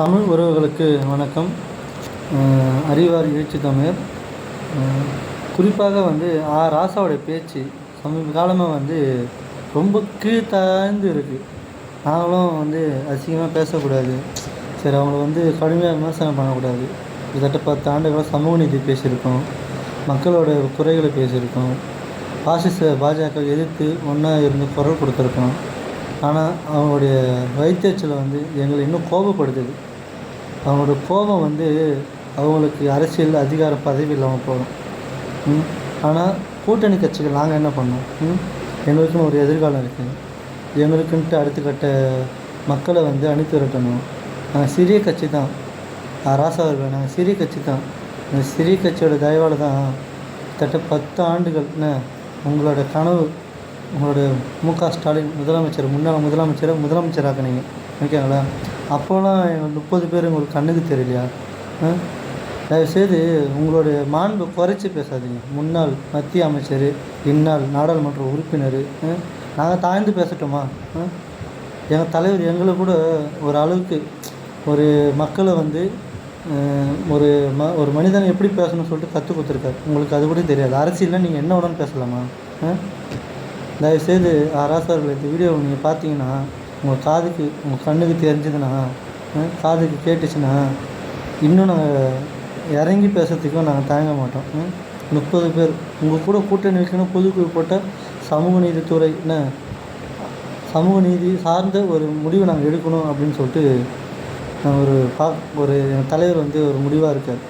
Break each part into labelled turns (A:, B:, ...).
A: தமிழ் உறவுகளுக்கு வணக்கம். அறிவார் எழுச்சி தமிழர். குறிப்பாக ராசாவோடைய பேச்சு சமீப காலமாக ரொம்ப கீழ்த்தாழ்ந்து இருக்குது. நாங்களும் அசிங்கமாக பேசக்கூடாது, சரி அவங்கள கடுமையாக விமர்சனம் பண்ணக்கூடாது. கிட்டத்தட்ட 10 ஆண்டுகளாக சமூக நீதி பேசியிருக்கோம், மக்களோட குறைகளை பேசியிருக்கோம், பாஜக எதிர்த்து ஒன்றா இருந்து குரல் கொடுத்துருக்கோம். ஆனால் அவங்களுடைய வைத்தறிச்சல் எங்களை இன்னும் கோபப்படுத்துது. அவங்களோட கோபம் அவங்களுக்கு அரசியல் அதிகார பதவி இல்லாமல் போகும். ஆனால் கூட்டணி கட்சிகள் நாங்கள் என்ன பண்ணோம்? எங்களுக்குன்னு ஒரு எதிர்காலம் இருக்குது. எங்களுக்குன்ட்டு அடுத்த கட்ட மக்களை அணித்து விரட்டணும். நாங்கள் சிறிய கட்சி தான், ராசா அவர்கள், நாங்கள் சிறிய கட்சி தான். அந்த சிறிய கட்சியோட தயவால் தான் கிட்டத்தட்ட 10 ஆண்டுகள் உங்களோட கனவு, உங்களோட மு.க. ஸ்டாலின் முன்னாள் முதலமைச்சராக்குனீங்க, ஓகேங்களா? அப்போலாம் 30 பேர் உங்களுக்கு கண்ணுக்கு தெரியலையா? தயவுசெய்து உங்களுடைய மாண்பை குறைச்சி பேசாதீங்க. முன்னாள் மத்திய அமைச்சர், இந்நாள் நாடாளுமன்ற உறுப்பினர், நாங்கள் தாழ்ந்து பேசட்டோமா? எங்கள் தலைவர் எங்களை கூட ஒரு அளவுக்கு ஒரு மக்களை ஒரு மனிதனை எப்படி பேசணும்னு சொல்லிட்டு கற்றுக் கொடுத்துருக்காரு. உங்களுக்கு அது கூட தெரியாது. அரசியலில் நீங்கள் என்ன உடனே பேசலாமா? தயவுசெய்து ராசாவர்கள் இந்த வீடியோவை நீங்கள் பார்த்தீங்கன்னா, உங்கள் கண்ணுக்கு தெரிஞ்சதுன்னா, காதுக்கு கேட்டுச்சுன்னா, இன்னும் நாங்கள் இறங்கி பேசுறதுக்கும் நாங்கள் தயங்க மாட்டோம். 30 பேர் உங்கள் கூட கூட்டணி வைக்கணும், பொதுக்குழு போட்டால் சமூக நீதித்துறை சமூக நீதி சார்ந்த ஒரு முடிவை நாங்கள் எடுக்கணும் அப்படின்னு சொல்லிட்டு ஒரு எங்கள் தலைவர் ஒரு முடிவாக இருக்கார்.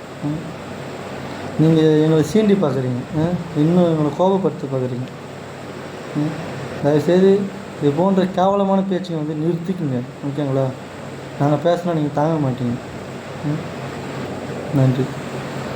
A: நீங்கள் எங்களை சீண்டி பார்க்குறீங்க, இன்னும் எங்களை கோபப்படுத்தி பார்க்குறீங்க. தயவுசெய்து இது போன்ற கேவலமான பேச்சுங்க நிறுத்திக்குங்க, ஓகேங்களா? நாங்கள் பேசுனா நீங்கள் தாங்க மாட்டீங்க. நன்றி.